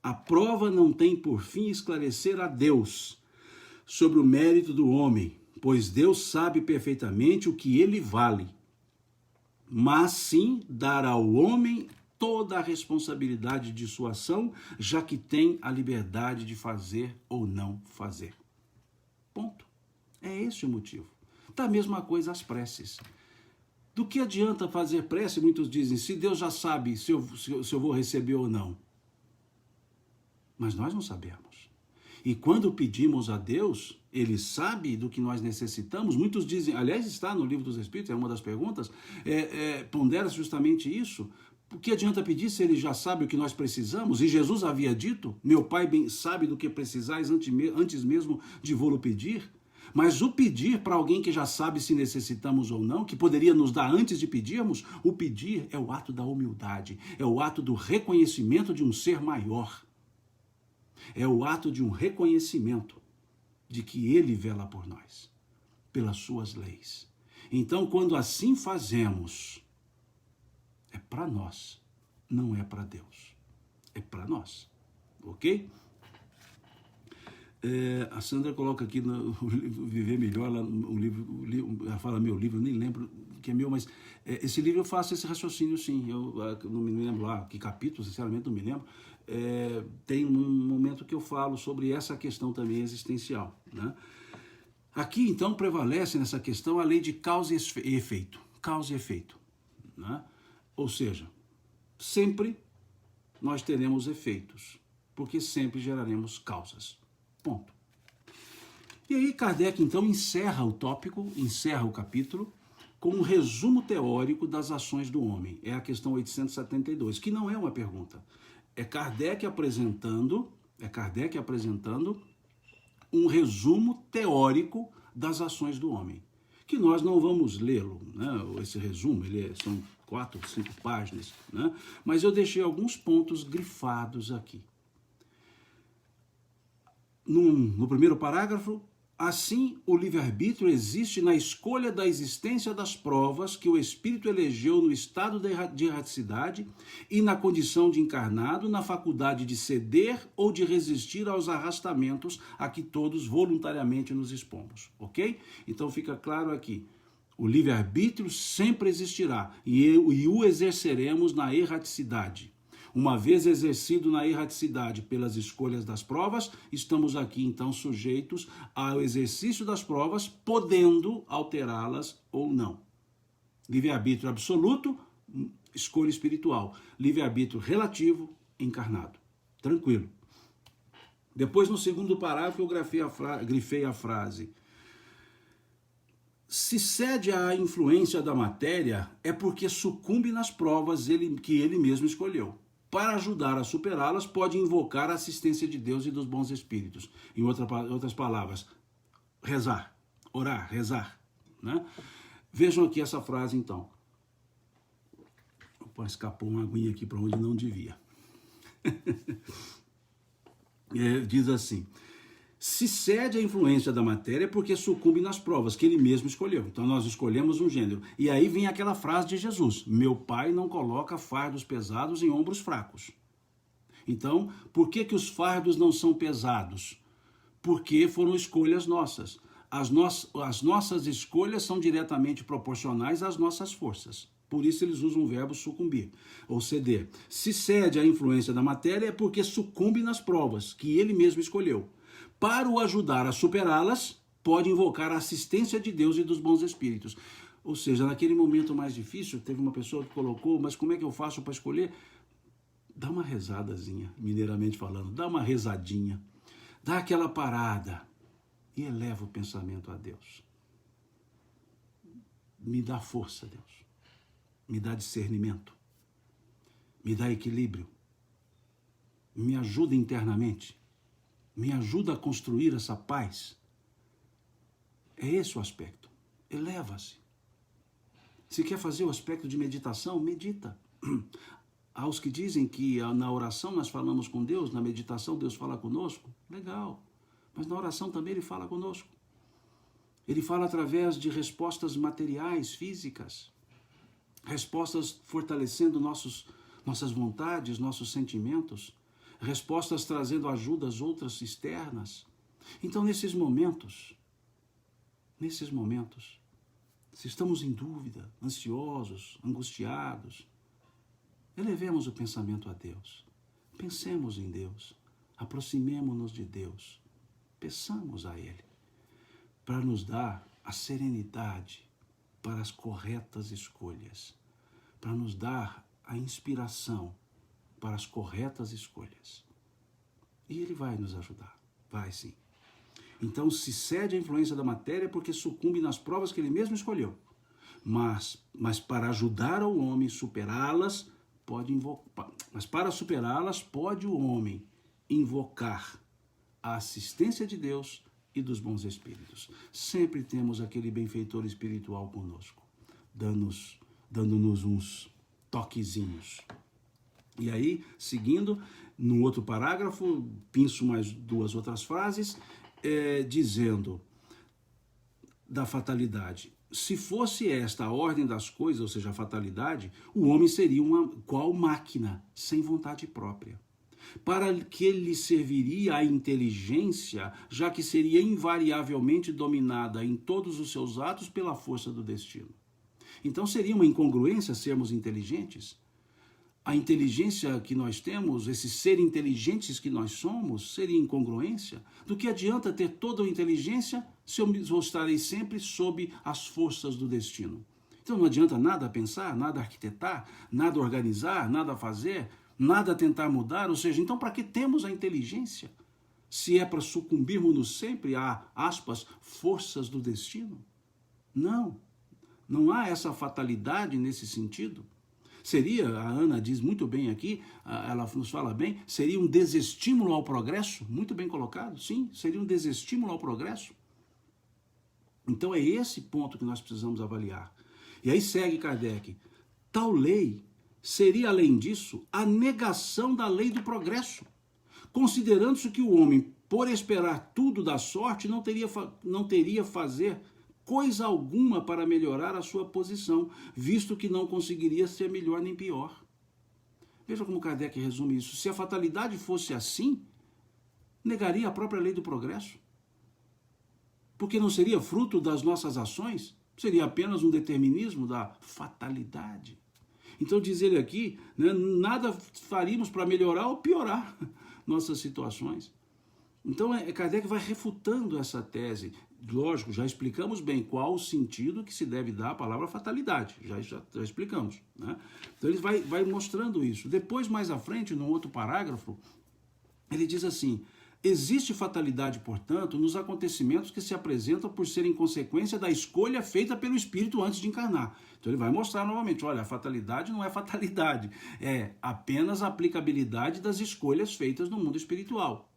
A prova não tem por fim esclarecer a Deus sobre o mérito do homem, pois Deus sabe perfeitamente o que ele vale, mas sim dar ao homem toda a responsabilidade de sua ação, já que tem a liberdade de fazer ou não fazer. Ponto. É esse o motivo. Da mesma coisa as preces. Do que adianta fazer prece, muitos dizem, se Deus já sabe se eu vou receber ou não? Mas nós não sabemos. E quando pedimos a Deus, Ele sabe do que nós necessitamos. Muitos dizem, aliás, está no Livro dos Espíritos, é uma das perguntas, pondera justamente isso. O que adianta pedir se Ele já sabe o que nós precisamos? E Jesus havia dito, meu Pai bem sabe do que precisais antes mesmo de vou-lo pedir. Mas o pedir para alguém que já sabe se necessitamos ou não, que poderia nos dar antes de pedirmos, o pedir é o ato da humildade, é o ato do reconhecimento de um ser maior. É o ato de um reconhecimento de que Ele vela por nós, pelas suas leis. Então, quando assim fazemos, é para nós, não é para Deus. É para nós, ok? A Sandra coloca aqui no Viver Melhor, ela fala meu livro, eu nem lembro que é meu, mas esse livro eu faço esse raciocínio sim, eu não me lembro lá que capítulo, sinceramente não me lembro, tem um momento que eu falo sobre essa questão também existencial, né? Aqui então prevalece nessa questão a lei de causa e efeito, né? Ou seja, sempre nós teremos efeitos, porque sempre geraremos causas. Ponto. E aí Kardec, então, encerra o tópico, encerra o capítulo, com um resumo teórico das ações do homem. É a questão 872, que não é uma pergunta. É Kardec apresentando um resumo teórico das ações do homem, que nós não vamos lê-lo, né? Esse resumo, são 4, 5 páginas, né? Mas eu deixei alguns pontos grifados aqui. No primeiro parágrafo, assim, o livre-arbítrio existe na escolha da existência das provas que o espírito elegeu no estado de erraticidade e na condição de encarnado, na faculdade de ceder ou de resistir aos arrastamentos a que todos voluntariamente nos expomos, ok? Então fica claro aqui, o livre-arbítrio sempre existirá e o exerceremos na erraticidade. Uma vez exercido na erraticidade pelas escolhas das provas, estamos aqui então sujeitos ao exercício das provas, podendo alterá-las ou não. Livre-arbítrio absoluto, escolha espiritual. Livre-arbítrio relativo, encarnado. Tranquilo. Depois, no segundo parágrafo, eu grifei a frase: se cede à influência da matéria, é porque sucumbe nas provas que ele mesmo escolheu. Para ajudar a superá-las, pode invocar a assistência de Deus e dos bons espíritos. Em outras palavras, rezar, orar, rezar, né? Vejam aqui essa frase, então. Opa, escapou uma aguinha aqui para onde não devia. Diz assim: se cede à influência da matéria porque sucumbe nas provas que ele mesmo escolheu. Então nós escolhemos um gênero. E aí vem aquela frase de Jesus: meu Pai não coloca fardos pesados em ombros fracos. Então, por que os fardos não são pesados? Porque foram escolhas nossas. As nossas escolhas são diretamente proporcionais às nossas forças. Por isso eles usam o verbo sucumbir, ou ceder. Se cede à influência da matéria é porque sucumbe nas provas que ele mesmo escolheu. Para o ajudar a superá-las, pode invocar a assistência de Deus e dos bons espíritos. Ou seja, naquele momento mais difícil, teve uma pessoa que colocou, mas como é que eu faço para escolher? Dá uma rezadazinha, mineiramente falando, dá uma rezadinha, dá aquela parada e eleva o pensamento a Deus. Me dá força, Deus. Me dá discernimento. Me dá equilíbrio. Me ajuda internamente. Me ajuda a construir essa paz. É esse o aspecto. Eleva-se. Se quer fazer o aspecto de meditação, medita. Aos que dizem que na oração nós falamos com Deus, na meditação Deus fala conosco, legal. Mas na oração também Ele fala conosco. Ele fala através de respostas materiais, físicas. Respostas fortalecendo nossas vontades, nossos sentimentos. Respostas trazendo ajudas outras externas. Então, nesses momentos, se estamos em dúvida, ansiosos, angustiados, elevemos o pensamento a Deus. Pensemos em Deus. Aproximemo-nos de Deus. Peçamos a Ele para nos dar a serenidade para as corretas escolhas, para nos dar a inspiração para as corretas escolhas. E Ele vai nos ajudar. Vai sim. Então, se cede à influência da matéria porque sucumbe nas provas que Ele mesmo escolheu. Mas para ajudar o homem a superá-las, pode o homem invocar a assistência de Deus e dos bons espíritos. Sempre temos aquele benfeitor espiritual conosco, dando-nos uns toquezinhos. E aí, seguindo, no outro parágrafo, pinço mais 2 outras frases, dizendo da fatalidade. Se fosse esta a ordem das coisas, ou seja, a fatalidade, o homem seria qual máquina, sem vontade própria. Para que lhe serviria a inteligência, já que seria invariavelmente dominada em todos os seus atos pela força do destino. Então seria uma incongruência sermos inteligentes? A inteligência que nós temos, esse ser inteligentes que nós somos, seria incongruência? Do que adianta ter toda a inteligência se eu estarei sempre sob as forças do destino? Então não adianta nada pensar, nada arquitetar, nada organizar, nada fazer, nada a tentar mudar, ou seja, então para que temos a inteligência? Se é para sucumbirmos sempre a, aspas, forças do destino? Não, não há essa fatalidade nesse sentido. Seria, a Ana diz muito bem aqui, ela nos fala bem, seria um desestímulo ao progresso? Muito bem colocado, sim, seria um desestímulo ao progresso. Então é esse ponto que nós precisamos avaliar. E aí segue Kardec, tal lei seria, além disso, a negação da lei do progresso, considerando-se que o homem, por esperar tudo da sorte, não teria fazer coisa alguma para melhorar a sua posição, visto que não conseguiria ser melhor nem pior. Veja como Kardec resume isso. Se a fatalidade fosse assim, negaria a própria lei do progresso. Porque não seria fruto das nossas ações, seria apenas um determinismo da fatalidade. Então, diz ele aqui, né, nada faríamos para melhorar ou piorar nossas situações. Então, Kardec vai refutando essa tese. Lógico, já explicamos bem qual o sentido que se deve dar à palavra fatalidade. Já explicamos. Né? Então, ele vai mostrando isso. Depois, mais à frente, num outro parágrafo, ele diz assim, existe fatalidade, portanto, nos acontecimentos que se apresentam por serem consequência da escolha feita pelo espírito antes de encarnar. Então ele vai mostrar novamente, olha, a fatalidade não é fatalidade, é apenas a aplicabilidade das escolhas feitas no mundo espiritual.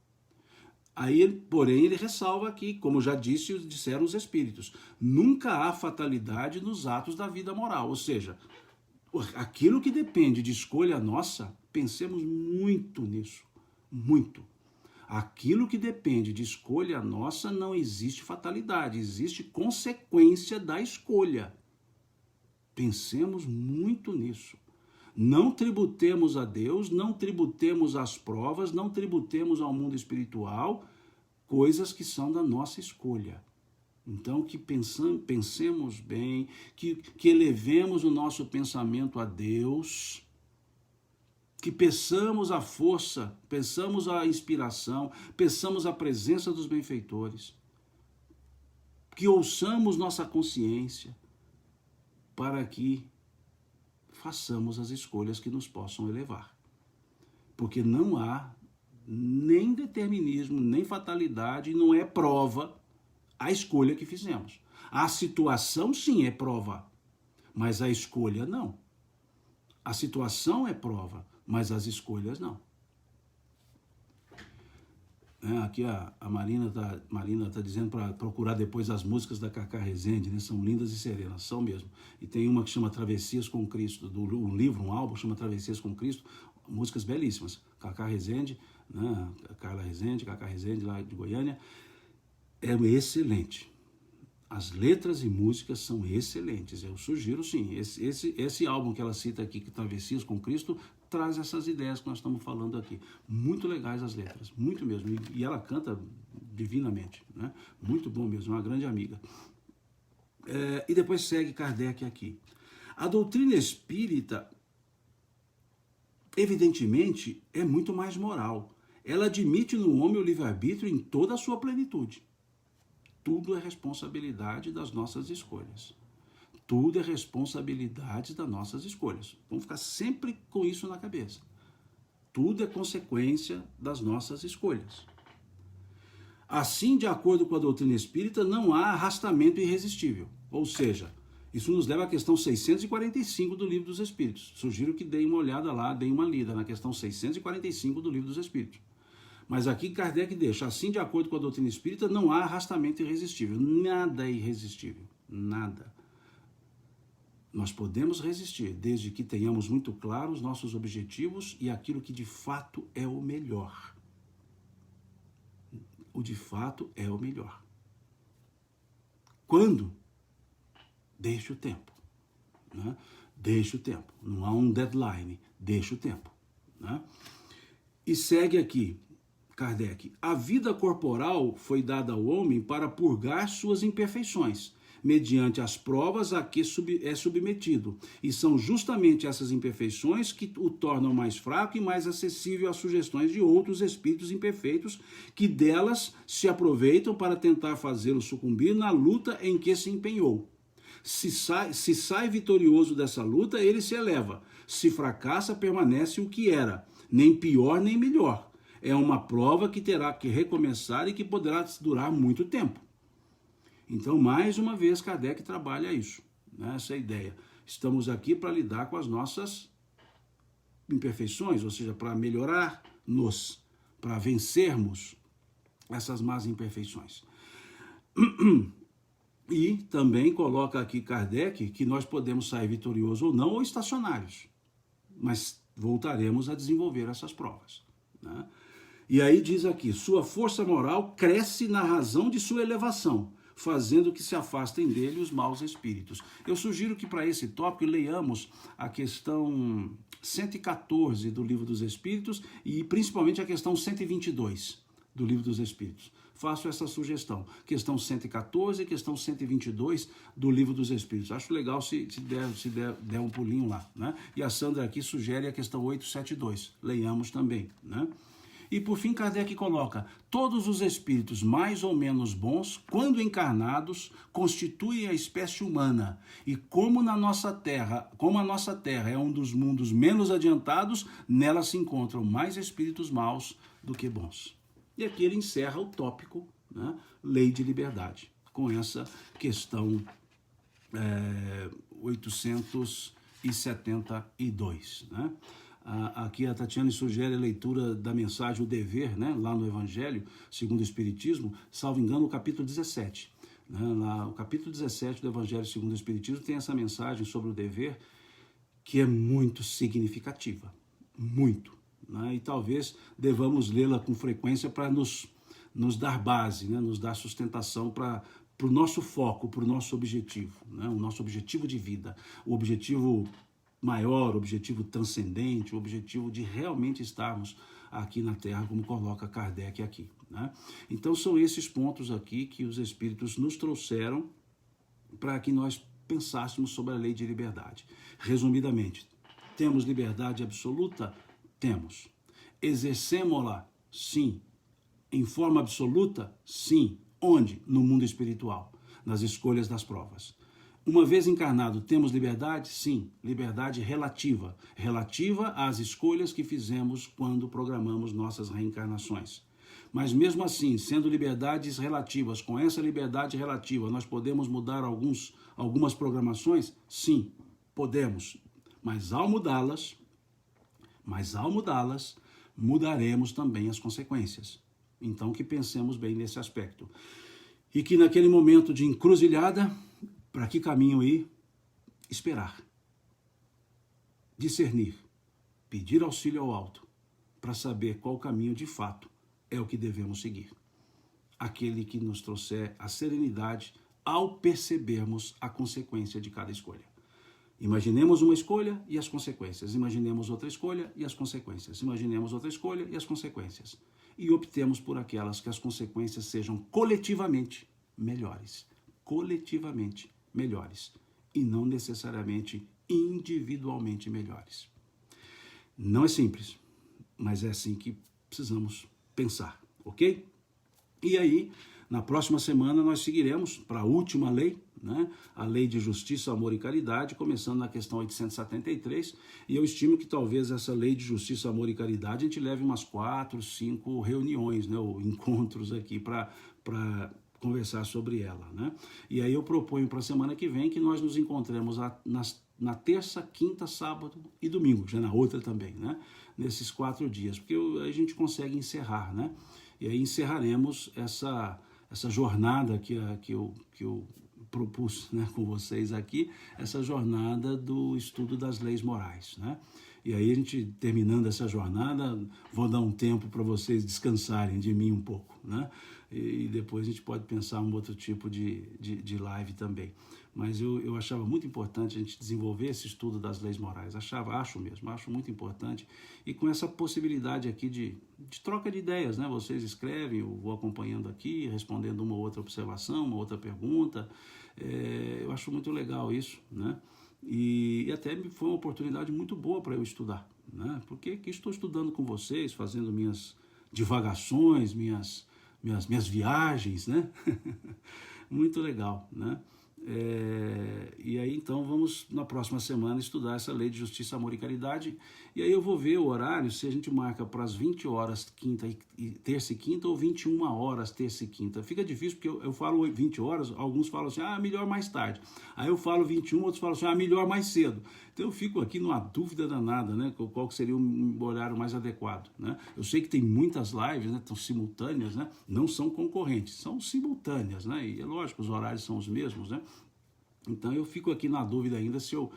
Aí, porém, ele ressalva aqui, como já disseram os espíritos, nunca há fatalidade nos atos da vida moral, ou seja, aquilo que depende de escolha nossa, pensemos muito nisso, muito. Aquilo que depende de escolha nossa, não existe fatalidade, existe consequência da escolha. Pensemos muito nisso. Não tributemos a Deus, não tributemos às provas, não tributemos ao mundo espiritual coisas que são da nossa escolha. Então, que pensemos bem, que elevemos o nosso pensamento a Deus, que peçamos a força, peçamos a inspiração, peçamos a presença dos benfeitores, que ouçamos nossa consciência para que façamos as escolhas que nos possam elevar. Porque não há nem determinismo, nem fatalidade, não é prova a escolha que fizemos. A situação, sim, é prova, mas a escolha não. A situação é prova, mas as escolhas não. Aqui a Marina tá dizendo para procurar depois as músicas da Cacá Rezende, né? São lindas e serenas, são mesmo. E tem uma que chama Travessias com Cristo, um livro, um álbum, chama Travessias com Cristo, músicas belíssimas. Cacá Rezende, né? Carla Rezende, Cacá Rezende, lá de Goiânia, é excelente. As letras e músicas são excelentes. Eu sugiro, sim, esse álbum que ela cita aqui, que Travessias com Cristo, traz essas ideias que nós estamos falando aqui. Muito legais as letras, muito mesmo. E ela canta divinamente, né? Muito bom mesmo, uma grande amiga. E depois segue Kardec aqui. A doutrina espírita, evidentemente, é muito mais moral. Ela admite no homem o livre-arbítrio em toda a sua plenitude. Tudo é responsabilidade das nossas escolhas. Tudo é responsabilidade das nossas escolhas. Vamos ficar sempre com isso na cabeça. Tudo é consequência das nossas escolhas. Assim, de acordo com a doutrina espírita, não há arrastamento irresistível. Ou seja, isso nos leva à questão 645 do Livro dos Espíritos. Sugiro que deem uma olhada lá, deem uma lida na questão 645 do Livro dos Espíritos. Mas aqui Kardec deixa, assim, de acordo com a doutrina espírita, não há arrastamento irresistível. Nada é irresistível. Nada. Nós podemos resistir, desde que tenhamos muito claro os nossos objetivos e aquilo que de fato é o melhor. O de fato é o melhor. Quando? Deixe o tempo. Né? Deixe o tempo. Não há um deadline. Deixe o tempo. Né? E segue aqui, Kardec. A vida corporal foi dada ao homem para purgar suas imperfeições, mediante as provas a que é submetido. E são justamente essas imperfeições que o tornam mais fraco e mais acessível às sugestões de outros espíritos imperfeitos, que delas se aproveitam para tentar fazê-lo sucumbir na luta em que se empenhou. Se sai vitorioso dessa luta, ele se eleva. Se fracassa, permanece o que era. nem pior nem melhor. É uma prova que terá que recomeçar e que poderá durar muito tempo. Então, mais uma vez, Kardec trabalha isso, né? Essa ideia. Estamos aqui para lidar com as nossas imperfeições, ou seja, para melhorar-nos, para vencermos essas más imperfeições. E também coloca aqui Kardec que nós podemos sair vitoriosos ou não, ou estacionários, mas voltaremos a desenvolver essas provas, né? E aí diz aqui, sua força moral cresce na razão de sua elevação, fazendo que se afastem dele os maus espíritos. Eu sugiro que para esse tópico leiamos a questão 114 do Livro dos Espíritos e principalmente a questão 122 do Livro dos Espíritos. Faço essa sugestão, questão 114 e questão 122 do Livro dos Espíritos. Acho legal se der um pulinho lá, né? E a Sandra aqui sugere a questão 872, leiamos também, né? E por fim, Kardec coloca, todos os espíritos mais ou menos bons, quando encarnados, constituem a espécie humana. E como a nossa Terra é um dos mundos menos adiantados, nela se encontram mais espíritos maus do que bons. E aqui ele encerra o tópico, né, Lei de Liberdade, com essa questão 872, né? Aqui a Tatiana sugere a leitura da mensagem O Dever, né, lá no Evangelho, segundo o Espiritismo, salvo engano, o capítulo 17. Né, lá, o capítulo 17 do Evangelho segundo o Espiritismo tem essa mensagem sobre o dever que é muito significativa, muito. Né, e talvez devamos lê-la com frequência para nos dar base, né, nos dar sustentação para o nosso foco, para o nosso objetivo, né, o nosso objetivo de vida, o objetivo maior, o objetivo transcendente, o objetivo de realmente estarmos aqui na Terra, como coloca Kardec aqui, né? Então são esses pontos aqui que os Espíritos nos trouxeram para que nós pensássemos sobre a lei de liberdade. Resumidamente, temos liberdade absoluta? Temos. Exercemos-la? Sim. Em forma absoluta? Sim. Onde? No mundo espiritual, nas escolhas das provas. Uma vez encarnado, temos liberdade? Sim, liberdade relativa. Relativa às escolhas que fizemos quando programamos nossas reencarnações. Mas mesmo assim, sendo liberdades relativas, com essa liberdade relativa, nós podemos mudar algumas programações? Sim, podemos. Mas ao mudá-las, mudaremos também as consequências. Então que pensemos bem nesse aspecto. E que naquele momento de encruzilhada, para que caminho ir? Esperar, discernir, pedir auxílio ao alto, para saber qual caminho de fato é o que devemos seguir. Aquele que nos trouxer a serenidade ao percebermos a consequência de cada escolha. Imaginemos uma escolha e as consequências. Imaginemos outra escolha e as consequências. Imaginemos outra escolha e as consequências. E optemos por aquelas que as consequências sejam coletivamente melhores. Coletivamente melhores e não necessariamente individualmente melhores. Não é simples, mas é assim que precisamos pensar, ok? E aí, na próxima semana nós seguiremos para a última lei, né? A lei de justiça, amor e caridade, começando na questão 873, e eu estimo que talvez essa lei de justiça, amor e caridade a gente leve umas 4, 5 reuniões, né? Ou encontros aqui para conversar sobre ela, né? E aí eu proponho para a semana que vem que nós nos encontremos na terça, quinta, sábado e domingo, já na outra também, né? Nesses 4 dias, porque a gente consegue encerrar, né? E aí encerraremos essa jornada que eu propus, né, com vocês aqui, essa jornada do estudo das leis morais, né? E aí a gente, terminando essa jornada, vou dar um tempo para vocês descansarem de mim um pouco, né? E depois a gente pode pensar um outro tipo de live também. Mas eu achava muito importante a gente desenvolver esse estudo das leis morais. Acho muito importante. E com essa possibilidade aqui de troca de ideias, né? Vocês escrevem, eu vou acompanhando aqui, respondendo uma outra observação, uma outra pergunta. Eu acho muito legal isso, né? E até foi uma oportunidade muito boa para eu estudar, né? Porque aqui estou estudando com vocês, fazendo minhas divagações, minhas viagens, né? Muito legal, né? E aí então vamos na próxima semana estudar essa lei de justiça, amor e caridade, e aí eu vou ver o horário, se a gente marca para as 20 horas terça e quinta, ou 21 horas terça e quinta. Fica difícil porque eu falo 20 horas, alguns falam assim, melhor mais tarde. Aí eu falo 21, outros falam assim, melhor mais cedo. Então eu fico aqui numa dúvida danada, né, qual que seria o horário mais adequado, né? Eu sei que tem muitas lives, né, estão simultâneas, né, não são concorrentes, são simultâneas, né, e é lógico, os horários são os mesmos, né? Então eu fico aqui na dúvida ainda se eu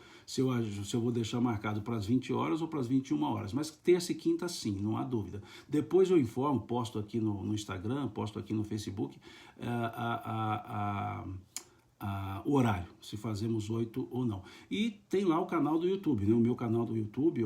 vou deixar marcado para as 20 horas ou para as 21 horas. Mas terça e quinta sim, não há dúvida. Depois eu informo, posto aqui no Instagram, posto aqui no Facebook, o horário, se fazemos 8 ou não. E tem lá o canal do YouTube, né? O meu canal do YouTube,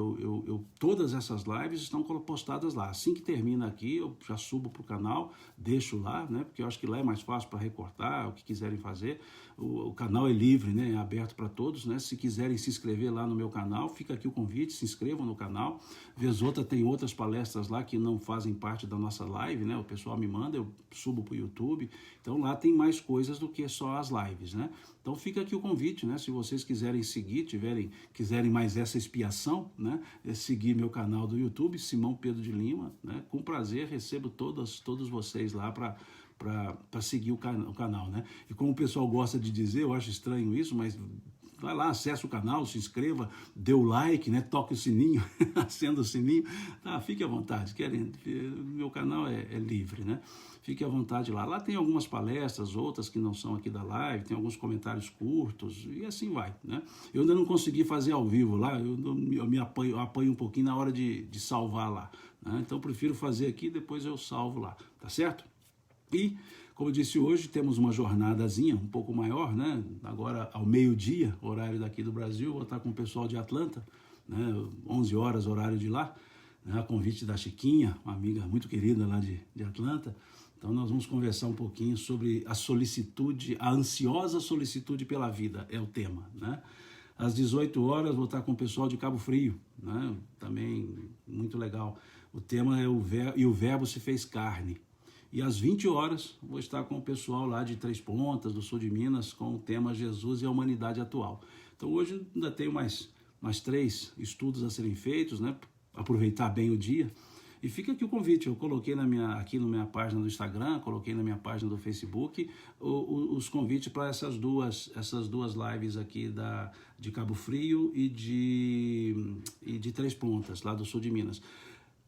todas essas lives estão postadas lá. Assim que termina aqui, eu já subo para o canal, deixo lá, né? Porque eu acho que lá é mais fácil para recortar, o que quiserem fazer. O canal é livre, né? É aberto para todos, né? Se quiserem se inscrever lá no meu canal, fica aqui o convite, se inscrevam no canal. Vez outra tem outras palestras lá que não fazem parte da nossa live, né? O pessoal me manda, eu subo para o YouTube. Então lá tem mais coisas do que só as lives, né? Então fica aqui o convite, né? Se vocês quiserem seguir, quiserem mais essa expiação, né? É seguir meu canal do YouTube, Simão Pedro de Lima, né? Com prazer recebo todos vocês lá para seguir o canal, né? E como o pessoal gosta de dizer, eu acho estranho isso, mas vai lá, acessa o canal, se inscreva, dê o like, né? Toque o sininho, acenda o sininho, tá? Fique à vontade, meu canal é livre, né? Fique à vontade lá. Lá tem algumas palestras, outras que não são aqui da live, tem alguns comentários curtos e assim vai, né? Eu ainda não consegui fazer ao vivo lá, eu apanho um pouquinho na hora de salvar lá, né? Então eu prefiro fazer aqui, depois eu salvo lá, tá certo? E, como eu disse, hoje temos uma jornadazinha um pouco maior, né? Agora ao meio-dia, horário daqui do Brasil, vou estar com o pessoal de Atlanta, né? 11 horas, horário de lá, né? A convite da Chiquinha, uma amiga muito querida lá de Atlanta. Então nós vamos conversar um pouquinho sobre a solicitude, a ansiosa solicitude pela vida, é o tema, né? Às 18 horas vou estar com o pessoal de Cabo Frio, né? Também muito legal. O tema é o verbo se fez carne. E às 20 horas vou estar com o pessoal lá de Três Pontas, do sul de Minas, com o tema Jesus e a Humanidade Atual. Então hoje ainda tenho mais 3 estudos a serem feitos, né? Aproveitar bem o dia. E fica aqui o convite, eu coloquei aqui na minha página do Instagram, coloquei na minha página do Facebook os convites para essas duas lives aqui de Cabo Frio e de Três Pontas, lá do sul de Minas.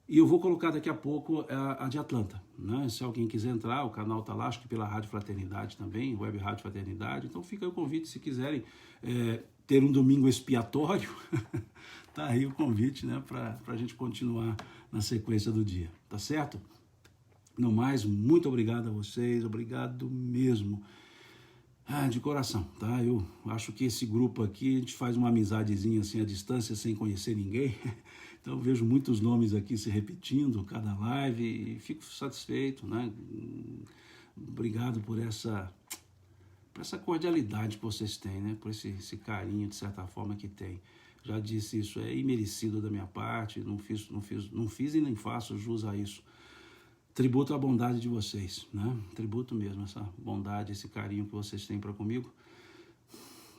E eu vou colocar daqui a pouco a de Atlanta, né? Se alguém quiser entrar, o canal está lá, acho que pela Rádio Fraternidade também, Web Rádio Fraternidade. Então fica aí o convite, se quiserem ter um domingo expiatório, tá aí o convite, né? Para a gente continuar na sequência do dia, tá certo? No mais, muito obrigado a vocês, obrigado mesmo. De coração, tá? Eu acho que esse grupo aqui, a gente faz uma amizadezinha assim à distância, sem conhecer ninguém. Então eu vejo muitos nomes aqui se repetindo, cada live, e fico satisfeito, né? Obrigado por essa cordialidade que vocês têm, né? Por esse carinho, de certa forma, que tem. Já disse isso, é imerecido da minha parte, não fiz e nem faço jus a isso. Tributo à bondade de vocês, né? Tributo mesmo, essa bondade, esse carinho que vocês têm para comigo.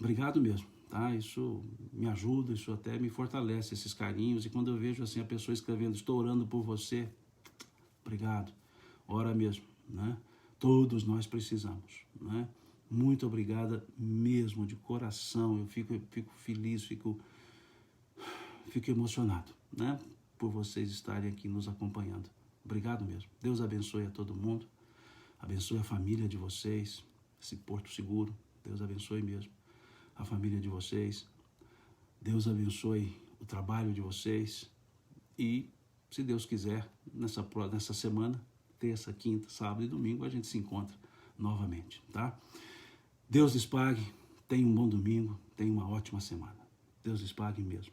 Obrigado mesmo, tá? Isso me ajuda, isso até me fortalece, esses carinhos. E quando eu vejo assim a pessoa escrevendo, estou orando por você, obrigado, ora mesmo, né? Todos nós precisamos, né? Muito obrigada mesmo, de coração. Eu fico feliz, fico emocionado, né? Por vocês estarem aqui nos acompanhando. Obrigado mesmo. Deus abençoe a todo mundo. Abençoe a família de vocês, esse porto seguro. Deus abençoe mesmo a família de vocês. Deus abençoe o trabalho de vocês. E, se Deus quiser, nessa semana, terça, quinta, sábado e domingo, a gente se encontra novamente, tá? Deus lhes pague. Tenha um bom domingo. Tenha uma ótima semana. Deus lhes pague mesmo.